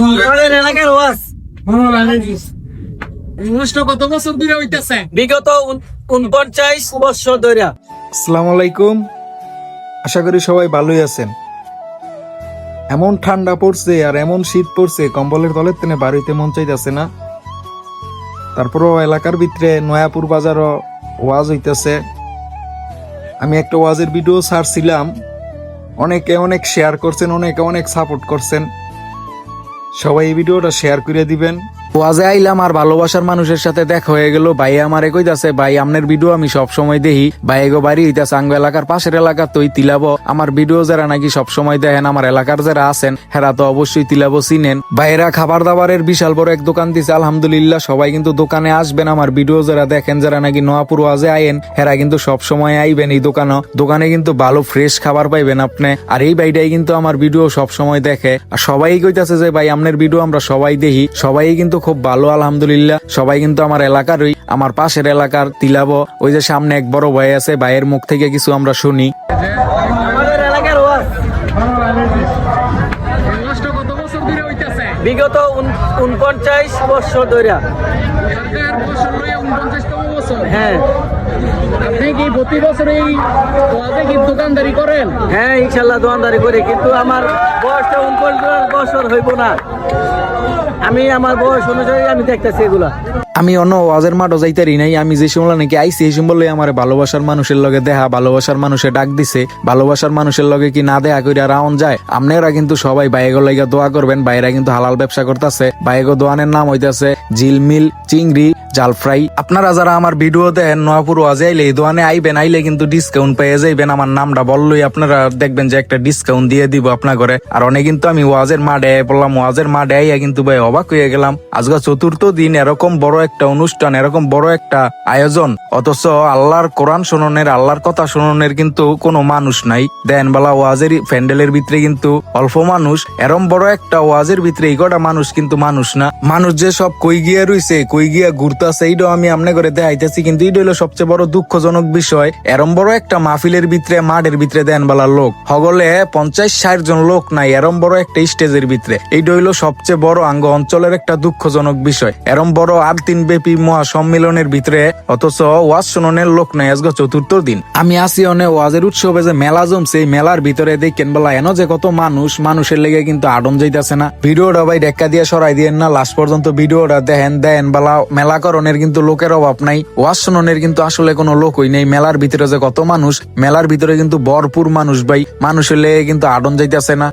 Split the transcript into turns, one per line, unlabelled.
আমাদের এলাকার ওয়াজ
কত বছর ধরে হইতেছে?
বিগত 49 বছর ধরে।
আসসালামু আলাইকুম, আশা করি সবাই ভালোই আছেন। এমন ঠান্ডা পড়ছে আর এমন শীত পড়ছে, কম্বলের তলের তেনে বাড়িতে মন চাইতেছে না। তারপরও এলাকার ভিতরে নয়াপুর বাজারও ওয়াজ হইতেছে। আমি একটা ওয়াজের ভিডিও ছাড়ছিলাম, অনেকে অনেক শেয়ার করছেন, অনেকে অনেক সাপোর্ট করছেন। সবাই এই ভিডিওটা শেয়ার করে দিবেন। ওয়াজে আইলাম আর ভালোবাসার মানুষের সাথে দেখা হয়ে গেল। ভাই আমারে কইতাছে, ভাই আপনার ভিডিও আমি সব সময় দেখি। ভাই এগো বাড়ি হইতাছে আঙ্গ এলাকার পাশের এলাকার তো তিলাবো। আমার ভিডিও যারা নাকি সব সময় দেখেন, আমার এলাকার যারা আছেন হেরা তো অবশ্যই তিলাবো চিনেন। ভাইরা খাবার দাবারের বিশাল বড় এক দোকান দিছে, আলহামদুলিল্লাহ। সবাই কিন্তু দোকানে আসবেন, আমার ভিডিও যারা দেখেন, যারা নাকি নয়াপুর ওয়াজে আইন হেরা কিন্তু সব সময় আইবেন এই দোকানে কিন্তু ভালো ফ্রেশ খাবার পাইবেন আপনি। আর এই ভাইটাই কিন্তু আমার ভিডিও সব সময় দেখে। আর সবাই কইতাছে যে ভাই আপনার ভিডিও আমরা সবাই দেখি। সবাই কিন্তু খুব ভালো, আলহামদুলিল্লাহ। সবাই কিন্তু আমার এলাকারই, আমার পাশের এলাকার তিলাবো। ওই যে সামনে এক বড় ভাই আছে, ভাইয়ের মুখ থেকে কিছু আমরা শুনি।
আমাদের এলাকার ওয়াজ
কত বছর ধরে হইতেছে?
বিগত 49 বছর ধরে।
সরকার বছর লইয়া 49তম বছর।
হ্যাঁ
আপনি কি প্রতি বছর এই ওয়াজে কি দোকানদারি করেন?
হ্যাঁ, ইনশাল্লাহ দোকানদারি করি, কিন্তু আমার বয়সটা 49 বছর হইব না। আমি আমার বয়স অনুযায়ী আমি দেখতেছি এগুলা।
আমি অন্য ওয়াজের মাঠও যাইতারি নাই। আমি যে সময় নাকি আইসি এই সময় আমার ভালোবাসার মানুষের লগে দেখা, ভালোবাসার মানুষে ডাক দিছে। ভালোবাসার মানুষের লগে কি না দেখা কইরা রাউন যায়? আপনারা কিন্তু সবাই বাইগো লাইগা দোয়া করবেন। বাইরা কিন্তু হালাল ব্যবসা করতেছে। বাইগো দোয়ানের নাম হইতাছে জিলমিল চিংড়ি জাল ফ্রাই। আপনারা যারা আমার ভিডিও দেখেন নয়াপুর ওয়াজে আইলে এই দোয়ানে আইবেন, আইলে কিন্তু ডিসকাউন্ট পেয়ে যাইবেন। আমার নামটা বললেই আপনারা দেখবেন যে একটা ডিসকাউন্ট দিয়ে দিব আপনার ঘরে। আর অনেক কিন্তু আমি ওয়াজের মাঠে বললাম, ওয়াজের মাঠে আইয়া কিন্তু ভাই অবাক হয়ে গেলাম। আজকে চতুর্থ দিন, এরকম বড় একটা অনুষ্ঠান, এরকম বড় একটা আয়োজন, অথচ আল্লাহর কোরআন শোনানোর, আল্লাহর কথা শোনানোর কিন্তু কোনো মানুষ নাই। দেন বেলা ওয়াজের প্যান্ডেলের ভিতরে কিন্তু অল্প মানুষ, এরম বড় একটা ওয়াজের ভিতরে এই কটা মানুষ কিন্তু মানুষ না। মানুষ যে সব কই গিয়া রইছে, কই গিয়া ঘুরতেছে, এইটাও আমি আমনে করে দেখাইতেছি। কিন্তু এইটা হলো সবচেয়ে বড় দুঃখজনক বিষয়। এরম বড় একটা মাহফিলের ভিতরে, মাঠের ভিতরে দেন বেলা লোক হগলে 50-60 জন লোক নাই, এরম বড় একটা স্টেজের ভিতরে। এইটা হইলো সবচেয়ে বড় আঙ্গ অঞ্চলের একটা দুঃখজনক বিষয়। এরম বড় 8 দিন ব্যাপী মহা সম্মেলনের ভিতরে অথচ ওয়াজ শোনানোর লোক নাই। আজকে চতুর্থ দিন আমি আসি অনে ওয়াজের উৎসবে যে মেলা জমছে, এই মেলার ভিতরে দেখেন বেলা এনো যে কত মানুষ, মানুষের লেগে কিন্তু আডন যাইতেছে না। ভিডিওটা ভাই ডেক্কা দিয়ে সরাই দিয়েন না, লাস্ট পর্যন্ত ভিডিওটা দেখেন। দেন বেলা মেলা করণের কিন্তু লোকের অভাব নাই, ওয়াজ শোনানোর কিন্তু আসলে কোনো লোকই নেই। মেলার ভিতরে যে কত মানুষ, মেলার ভিতরে কিন্তু ভরপুর মানুষ ভাই, মানুষের লেগে কিন্তু আডন যাইতেছে না।